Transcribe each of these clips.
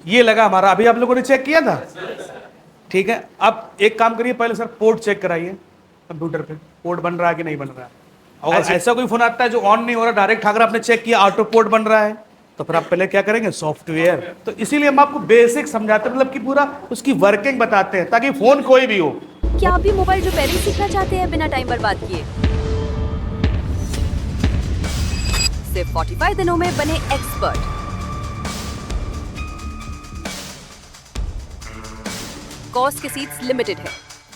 ये लगा हमारा, अभी आप लोगों ने चेक किया था, ठीक है। अब एक काम करिए, पहले सर पोर्ट चेक कराइए कंप्यूटर पे, पोर्ट बन रहा है कि नहीं बन रहा है। अगर ऐसा कोई फोन आता है जो ऑन नहीं हो रहा, डायरेक्ट अगर आपने चेक किया ऑटो पोर्ट बन रहा है, तो फिर आप पहले क्या करेंगे, सॉफ्टवेयर। तो इसीलिए हम आपको बेसिक समझाते हैं, मतलब कि पूरा उसकी वर्किंग बताते हैं, ताकि फोन कोई भी हो। क्या आप भी मोबाइल रिपेयरिंग सीखना चाहते हैं बिना टाइम बर्बाद किए? सिर्फ 45 दिनों में बने एक्सपर्ट। कॉस्ट के सीट्स लिमिटेड है,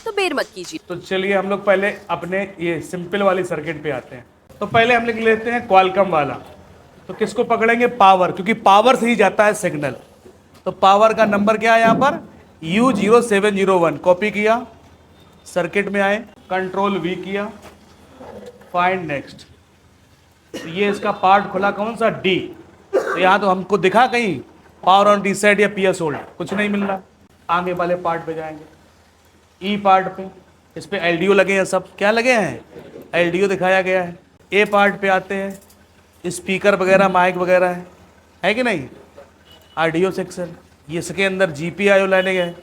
तो देर मत कीजिए। तो चलिए हम लोग पहले अपने ये सिंपल वाली सर्किट पे आते हैं। तो पहले हम लोग लेते हैं क्वालकॉम वाला। तो किसको पकड़ेंगे, पावर, क्योंकि पावर से ही जाता है सिग्नल। तो पावर का नंबर क्या है यहाँ पर, U0701, कॉपी किया, सर्किट में आए, कंट्रोल V किया, फाइंड नेक्स्ट। तो ये इसका पार्ट खुला कौन सा, D। तो यहाँ तो हमको दिखा कहीं पावर ऑन रीसेट या PS होल्ड, कुछ नहीं मिल रहा। आगे वाले पार्ट पे जाएंगे, ई पार्ट पे, इस पे LDO लगे हैं, सब क्या लगे हैं, LDO दिखाया गया है। ए पार्ट पे आते हैं, स्पीकर वगैरह माइक वगैरह है कि नहीं, ऑडियो सेक्शन। ये इसके अंदर GPIO लाने गए,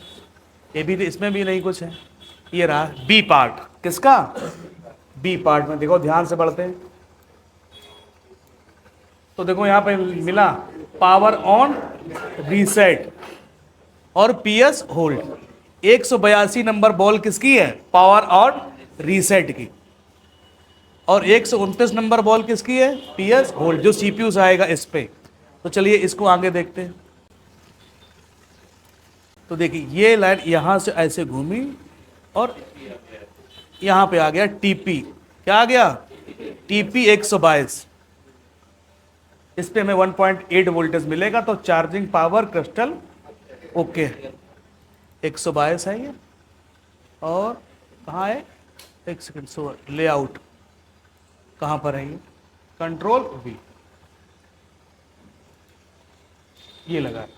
ये भी, इसमें भी नहीं कुछ है। ये रहा बी पार्ट, किसका, बी पार्ट में देखो ध्यान से पढ़ते हैं। तो देखो यहाँ पे मिला पावर ऑन रीसेट और PS होल्ड। 182 नंबर बॉल किसकी है, पावर ऑन रीसेट की, और 129 नंबर बॉल किसकी है, PS होल्ड, जो CPU से आएगा इस पे। तो चलिए इसको आगे देखते हैं। तो देखिए ये लाइन यहां से ऐसे घूमी और यहां पे आ गया TP, क्या आ गया, TP 122। इस पे हमें 1.8 वोल्टेज मिलेगा। तो चार्जिंग पावर क्रिस्टल ओके, 122 है ये। और कहाँ है, एक सेकंड, सो लेआउट कहाँ पर है ये, कंट्रोल V, ये लगा है।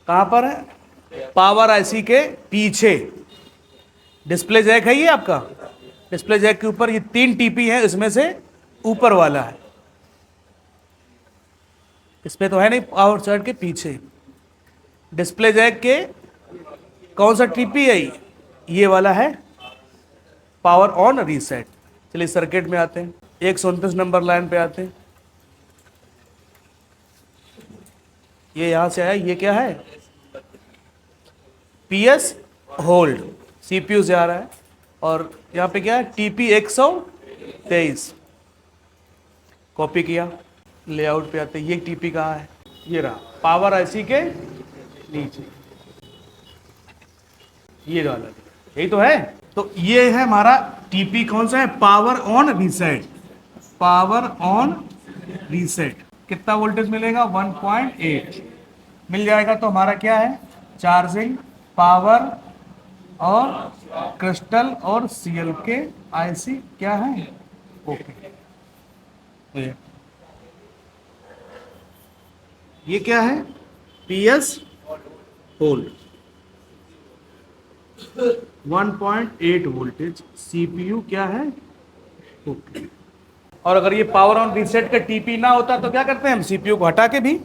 कहाँ पर है, पावर IC के पीछे। डिस्प्ले जैक है ये आपका, डिस्प्ले जैक के ऊपर ये 3 TP है, इसमें से ऊपर वाला है, इस पे तो है नहीं, पावर साइड के पीछे। डिस्प्ले जैक के कौन सा TP है, ये वाला है पावर ऑन रीसेट। चलिए सर्किट में आते हैं, 129 नंबर लाइन पे आते हैं। ये यहां से आया, ये क्या है, PS होल्ड, CPU से आ रहा है। और यहाँ पे क्या है, TP 123, कॉपी किया, लेआउट पे आते हैं। ये TP कहाँ है, ये रहा पावर IC के नीचे, ये वाला, यही तो है। तो ये है हमारा TP, कौन सा है, power on reset, power on reset. कितना वोल्टेज मिलेगा, 1.8 मिल जाएगा। तो हमारा क्या है, चार्जिंग पावर और क्रिस्टल और CLK IC क्या है, ओके। ये क्या है, PS होल्ड, 1.8 वोल्टेज, CPU क्या है, ओके। और अगर ये पावर ऑन रीसेट का TP ना होता तो क्या करते हैं हम, CPU को हटा के भी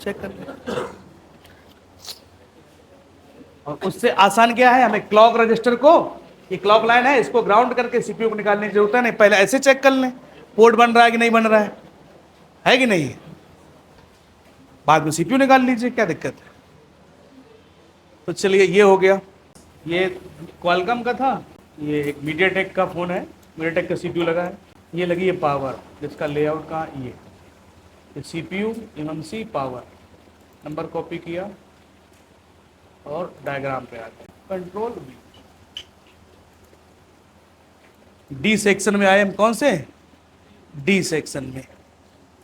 चेक करते हैं। और उससे आसान क्या है, हमें क्लॉक रजिस्टर को, ये क्लॉक लाइन है, इसको ग्राउंड करके CPU को निकालने की जरूरत है नहीं, पहले ऐसे चेक कर लें पोर्ट बन रहा है कि नहीं बन रहा है कि नहीं, बाद में CPU निकाल लीजिए, क्या दिक्कत है। तो चलिए ये हो गया, ये क्वालकॉम का था, ये एक मीडियाटेक का फ़ोन है, मीडियाटेक का CPU लगा है। ये लगी है पावर, जिसका लेआउट कहाँ, ये CPU MMC power, number copy किया और डायग्राम पे आ गया, कंट्रोल V। D सेक्शन में आए हम, कौन से, D सेक्शन में।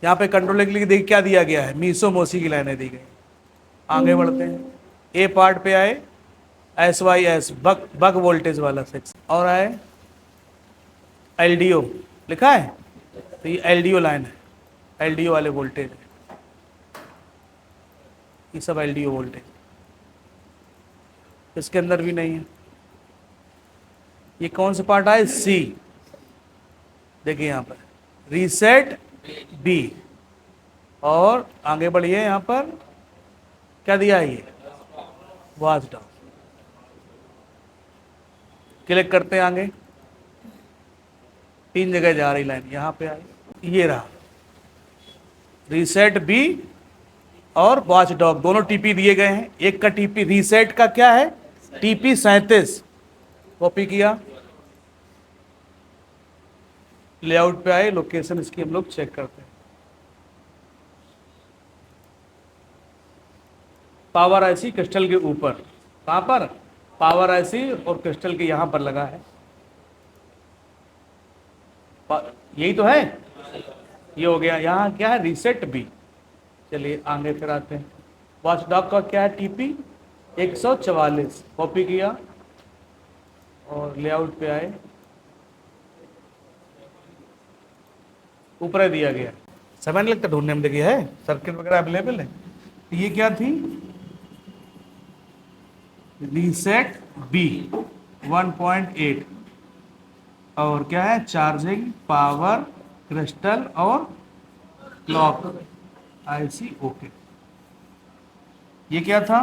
यहाँ पे कंट्रोल के लिए देखिए क्या दिया गया है, मीसो मोसी की लाइनें दी गई। आगे बढ़ते हैं, ए पार्ट पे आए, SYS बक वोल्टेज वाला सेक्शन, और आए LDO लिखा है, तो ये LDO लाइन है, LDO वाले वोल्टेज है, ये सब LDO वोल्टेज, इसके अंदर भी नहीं है। ये कौन सा पार्ट आए, C, देखिए यहाँ पर रीसेट B, और आगे बढ़िए यहाँ पर क्या दिया है ये, वॉच डॉग। क्लिक करते हैं आगे, 3 जगह जा रही लाइन, यहाँ पे आई, ये रहा रीसेट बी और वॉच डॉग, दोनों टीपी दिए गए हैं। एक का टीपी रीसेट का क्या है, टीपी 37, कॉपी किया, लेआउट पे आए, लोकेशन इसकी हम लोग चेक करते हैं। पावर आईसी क्रिस्टल के ऊपर, कहाँ पर, पावर आईसी और क्रिस्टल के यहाँ पर लगा है, यही तो है, ये हो गया। यहाँ क्या है, रीसेट बी। चलिए आगे फिर आते हैं। वॉच डॉग का क्या है, टीपी 144, कॉपी किया और लेआउट पे आए, ऊपर दिया गया। समय नहीं लगता ढूंढने में, देखिए है सर्किट वगैरह अवेलेबल है। ये क्या थी, रीसेट बी 1.8 और क्या है, चार्जिंग पावर क्रिस्टल और क्लॉक आईसी ओके। ये क्या था,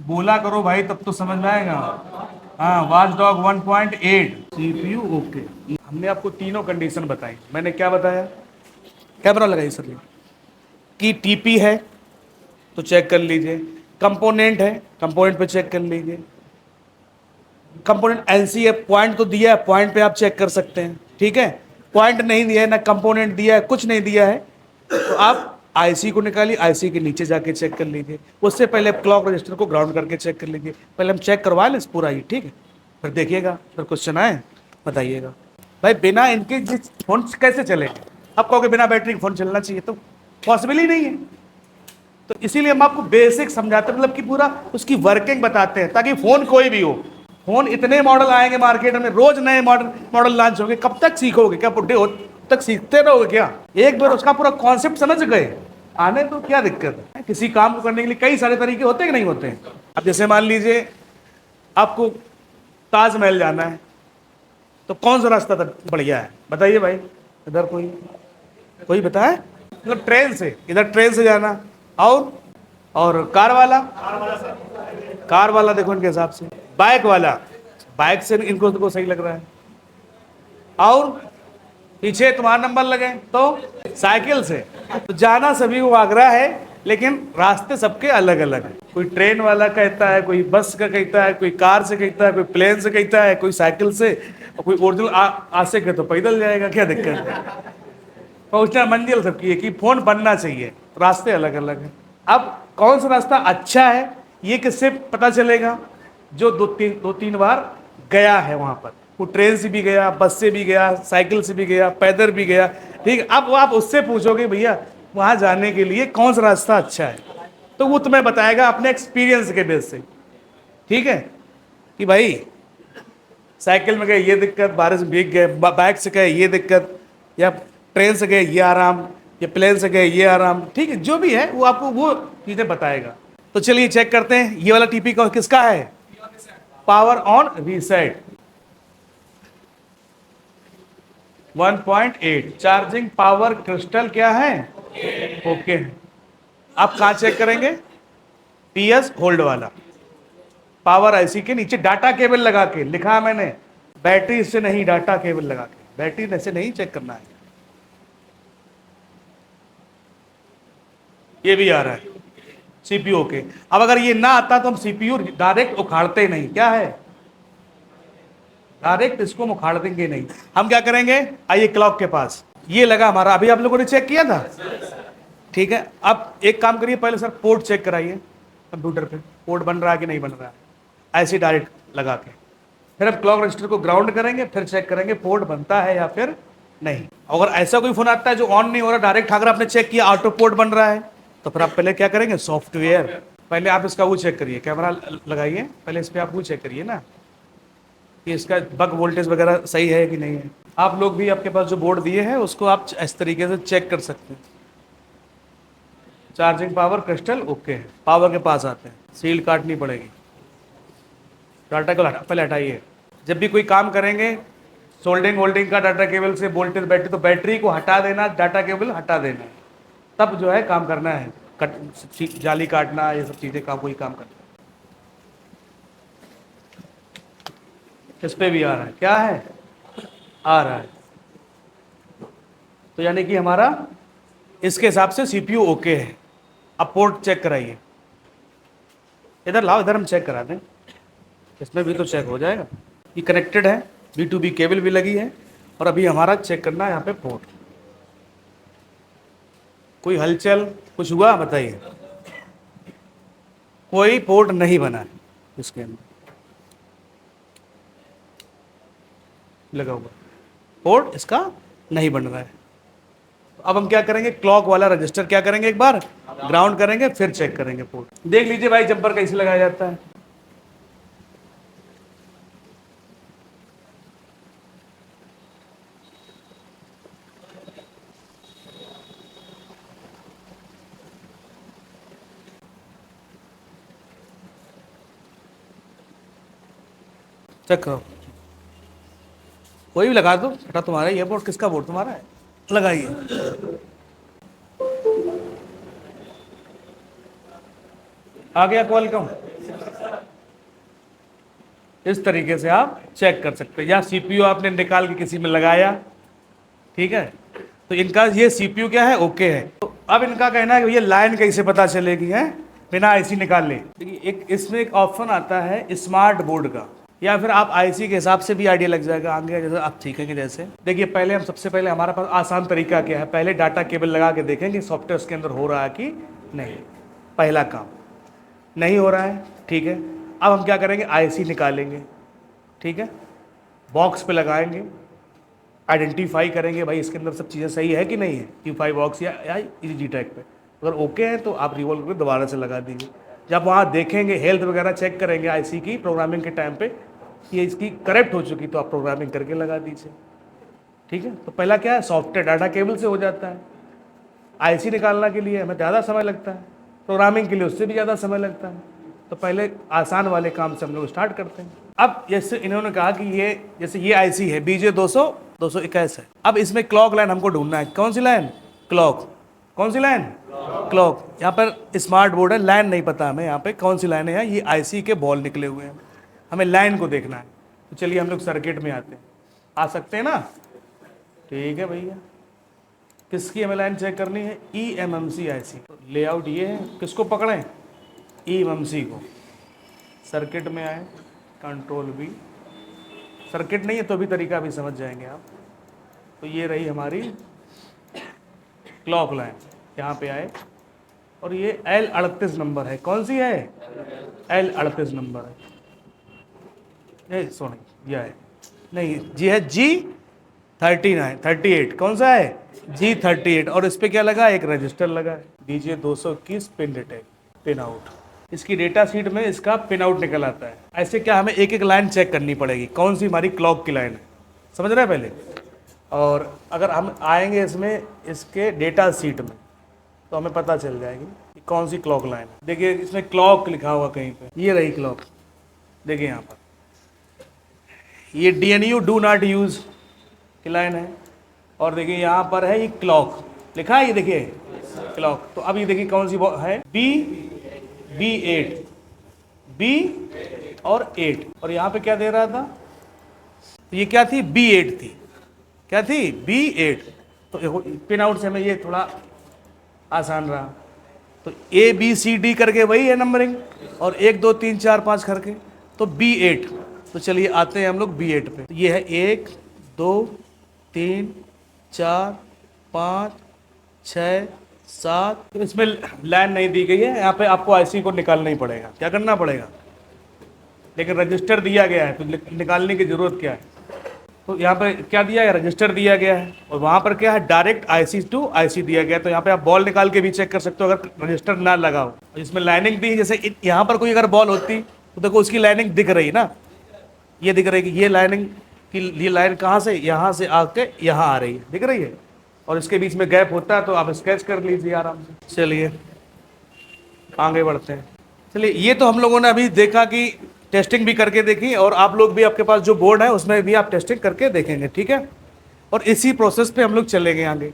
बोला करो भाई तब तो समझ में आएगा। हाँ, वॉच डॉग 1.8, सीपीयू ओके। हमने आपको तीनों कंडीशन बताई। मैंने क्या बताया, कैमरा लगाइए सर, ये कि टीपी है तो चेक कर लीजिए, कंपोनेंट है कंपोनेंट पे चेक कर लीजिए, कंपोनेंट एलसी है, पॉइंट तो दिया है, पॉइंट पे आप चेक कर सकते हैं, ठीक है। पॉइंट नहीं दिया है, ना कंपोनेंट दिया है, कुछ नहीं दिया है, तो आप आईसी को निकालिए, आईसी के नीचे जाके चेक कर लीजिए। उससे पहले क्लॉक रजिस्टर को ग्राउंड करके चेक कर लीजिए। पहले हम चेक करवा लें पूरा ही, ठीक है, फिर देखिएगा, फिर क्वेश्चन आए बताइएगा। भाई बिना इनके फोन कैसे चलेंगे, आप कहोगे बिना बैटरी के फोन चलना चाहिए, तो पॉसिबल ही नहीं है। तो इसीलिए हम आपको बेसिक समझाते हैं, मतलब कि पूरा उसकी वर्किंग बताते हैं, ताकि फोन कोई भी हो। फोन इतने मॉडल आएंगे मार्केट में, रोज नए मॉडल लॉन्च होंगे, कब तक सीखोगे, क्या बुढ़े हो तक सीखते रहोगे क्या? एक बार उसका पूरा कॉन्सेप्ट समझ गए, आने तो क्या दिक्कत है। किसी काम को करने के लिए कई सारे तरीके होते हैं कि नहीं होते हैं। अब जैसे मान लीजिए आपको ताजमहल जाना है, तो कौन सा रास्ता बढ़िया है बताइए भाई, इधर कोई बताए? मतलब ट्रेन से, इधर ट्रेन से जाना, और कार वाला देखो इनके हिसाब से, बाइक से इनको सही लग रहा है, और पीछे तुम्हारा नंबर लगे तो साइकिल से। तो जाना सभी को आगरा है, लेकिन रास्ते सबके अलग अलग हैं। कोई ट्रेन वाला कहता है, कोई बस का कहता है, कोई कार से कहता है, कोई प्लेन से कहता है, कोई साइकिल से, और कोई ओरिजिनल आशिक है तो पैदल जाएगा, क्या दिक्कत है। पहुंचना मंजिल सबकी है कि फोन बनना चाहिए, रास्ते अलग अलग हैं। अब कौन सा रास्ता अच्छा है ये किससे पता चलेगा? जो दो तीन बार गया है वहां पर, वो ट्रेन से भी गया, बस से भी गया, साइकिल से भी गया, पैदल भी गया, ठीक है। अब आप उससे पूछोगे भैया वहां जाने के लिए कौन सा रास्ता अच्छा है, तो वो तुम्हें बताएगा अपने एक्सपीरियंस के बेस से, ठीक है, कि भाई साइकिल में गए ये दिक्कत, बारिश में भीग गए, बाइक से गए ये दिक्कत, या ट्रेन से गए ये आराम, या प्लेन से गए ये आराम, ठीक है, जो भी है वो आपको वो चीजें बताएगा। तो चलिए चेक करते हैं, ये वाला टीपी किसका है, power on reset 1.8, charging power crystal क्या है, ओके। आप कहाँ चेक करेंगे, पीएस होल्ड वाला, पावर आईसी के नीचे डाटा केबल लगा के लिखा है मैंने, बैटरी से नहीं, डाटा केबल लगा के, बैटरी से नहीं चेक करना है। ये भी आ रहा है सीपीयू के। अब अगर ये ना आता तो हम सीपीयू डायरेक्ट उखाड़ते नहीं, क्या है, डायरेक्ट इसको उखाड़ देंगे नहीं। हम क्या करेंगे, आइए क्लॉक के पास, ये लगा हमारा, अभी आप लोगों ने चेक किया था, ठीक है। अब एक काम करिए, पहले सर पोर्ट चेक कराइए कंप्यूटर पे, पोर्ट बन रहा है कि नहीं बन रहा है, ऐसे डायरेक्ट लगा के। फिर हम क्लॉक रजिस्टर को ग्राउंड करेंगे, फिर चेक करेंगे पोर्ट बनता है या फिर नहीं। अगर ऐसा कोई फोन आता है जो ऑन नहीं हो रहा, डायरेक्ट अगर आपने चेक किया ऑटो पोर्ट बन रहा है, तो फिर आप पहले क्या करेंगे, सॉफ्टवेयर, पहले आप इसका वो चेक करिए, कैमरा लगाइए, पहले इस पर आप वो चेक करिए ना कि इसका बग वोल्टेज वगैरह सही है कि नहीं है। आप लोग भी आपके पास जो बोर्ड दिए हैं उसको आप इस तरीके से चेक कर सकते हैं। चार्जिंग पावर क्रिस्टल ओके है, पावर के पास आते हैं, सील काटनी पड़ेगी, डाटा को पहले हटाइए। जब भी कोई काम करेंगे सोल्डिंग वोल्डिंग का डाटा केबल से वोल्टेज बैटरी, तो बैटरी को हटा देना, डाटा केबल हटा देना, तब जो है काम करना है, जाली काटना, ये सब चीज़ें काम कोई काम करना। इस पे भी आ रहा है, क्या है, आ रहा है। तो यानी कि हमारा इसके हिसाब से सीपीयू ओके है। अब पोर्ट चेक कराइए, इधर लाओ, इधर हम चेक कराते हैं, इसमें भी तो चेक हो जाएगा। ये कनेक्टेड है, B2B केबल भी लगी है, और अभी हमारा चेक करना है यहाँ पे पोर्ट। कोई हलचल कुछ हुआ बताइए? कोई पोर्ट नहीं बना है इसके अंदर, लगा हुआ पोर्ट इसका नहीं बन रहा है। तो अब हम क्या करेंगे, क्लॉक वाला रजिस्टर क्या करेंगे, एक बार ग्राउंड करेंगे, फिर चेक करेंगे पोर्ट। देख लीजिए भाई जंपर कैसे लगाया जाता है। चेक करो, कोई भी लगा दो बेटा, तुम्हारा ये बोर्ड, किसका बोर्ड तुम्हारा है, लगाइए। आ गया क्वालकॉम। इस तरीके से आप चेक कर सकते हैं, या सीपीयू आपने निकाल के किसी में लगाया, ठीक है, तो इनका ये सीपीयू क्या है, ओके है। तो अब इनका कहना है कि ये लाइन कैसे पता चलेगी, है बिना आईसी निकाल ले। एक इसमें एक ऑप्शन आता है स्मार्ट बोर्ड का, या फिर आप आईसी के हिसाब से भी आइडिया लग जाएगा आगे, जैसे आप सीखेंगे। जैसे देखिए, पहले हम सबसे पहले हमारे पास आसान तरीका क्या है, पहले डाटा केबल लगा के देखेंगे सॉफ्टवेयर उसके अंदर हो रहा है कि नहीं। पहला काम नहीं हो रहा है, ठीक है। अब हम क्या करेंगे, आईसी निकालेंगे, ठीक है, बॉक्स पे लगाएंगे, आइडेंटिफाई करेंगे भाई इसके अंदर सब चीज़ें सही है कि नहीं है, Q5 बॉक्स या जी टैग पे। अगर ओके है तो आप रिवॉल्व करके दोबारा से लगा दीजिए। जब वहाँ देखेंगे, हेल्थ वगैरह चेक करेंगे आईसी की प्रोग्रामिंग के टाइम पे, ये इसकी करेक्ट हो चुकी तो आप प्रोग्रामिंग करके लगा दीजिए, ठीक है। तो पहला क्या है, सॉफ्टवेयर डाटा केबल से हो जाता है। आईसी निकालना के लिए हमें ज़्यादा समय लगता है, प्रोग्रामिंग के लिए उससे भी ज़्यादा समय लगता है। तो पहले आसान वाले काम से हम लोग स्टार्ट करते हैं। अब जैसे इन्होंने कहा कि ये जैसे ये आईसी है BJ200-221 है। अब इसमें क्लॉक लाइन हमको ढूंढना है। कौन सी लाइन, क्लॉक। कौन सी लाइन, क्लॉक। यहाँ पर स्मार्ट बोर्ड है, लाइन नहीं पता हमें यहाँ पे कौन सी लाइन है। ये आईसी के बॉल निकले हुए हैं, हमें लाइन को देखना है। तो चलिए हम लोग सर्किट में आते हैं, आ सकते हैं ना, ठीक है भैया। किसकी हमें लाइन चेक करनी है, eMMC आईसी। लेआउट ये है, किसको पकड़ें, eMMC को। सर्किट में आए, कंट्रोल V, सर्किट नहीं है तो भी तरीका भी समझ जाएंगे आप। तो ये रही हमारी क्लॉक लाइन, यहाँ पे आए, और ये L38 नंबर है। कौन सी है, L38 नंबर है। ये सॉरी यह है नहीं, जी है G38। कौन सा है, G38। और इस पे क्या लगा, एक रजिस्टर लगा है, BJ221 pin detect, pin out. इसकी डेटा शीट में इसका पिन आउट निकल आता है। ऐसे क्या हमें एक एक लाइन चेक करनी पड़ेगी, कौन सी हमारी क्लॉक की लाइन है, समझ रहे हैं पहले। और अगर हम आएंगे इसमें इसके डेटा शीट में तो हमें पता चल जाएगी कि कौन सी क्लॉक लाइन है। देखिए इसमें क्लॉक लिखा हुआ कहीं पे, ये रही क्लॉक। देखिए यहाँ पर ये DNU डू नॉट यूज़ की लाइन है, और देखिए यहाँ पर है ये क्लॉक लिखा है, ये देखिए क्लॉक। तो अब ये देखिए कौन सी है, B8 B और 8, और यहाँ पे क्या दे रहा था, तो ये क्या थी, B8 थी, क्या थी, B8। तो पिन आउट से हमें ये थोड़ा आसान रहा। तो ABCD करके वही है नंबरिंग, और 1 2 3 4 5 करके, तो B8। तो चलिए आते हैं हम लोग B8 पे। तो ये है 1 2 3 4 5 6 7। तो इसमें लाइन नहीं दी गई है, यहाँ पे आपको आईसी को निकालना ही पड़ेगा। क्या करना पड़ेगा, लेकिन रजिस्टर दिया गया है तो निकालने की ज़रूरत क्या है। तो यहाँ पे क्या दिया है, रजिस्टर दिया गया है, और वहाँ पर क्या है, डायरेक्ट आईसी टू आईसी दिया गया है। तो यहाँ पे आप बॉल निकाल के भी चेक कर सकते हो अगर रजिस्टर ना लगा हो। इसमें लाइनिंग दी है, जैसे यहाँ पर कोई अगर बॉल होती तो देखो उसकी लाइनिंग दिख रही ना, ये दिख रही कि ये लाइनिंग की, ये लाइन कहाँ से, यहाँ से आके यहाँ आ रही है, दिख रही है। और इसके बीच में गैप होता है तो आप स्केच कर लीजिए आराम से। चलिए आगे बढ़ते हैं। चलिए ये तो हम लोगों ने अभी देखा कि टेस्टिंग भी करके देखी, और आप लोग भी, आपके पास जो बोर्ड है उसमें भी आप टेस्टिंग करके देखेंगे, ठीक है। और इसी प्रोसेस पे हम लोग चलेंगे आगे।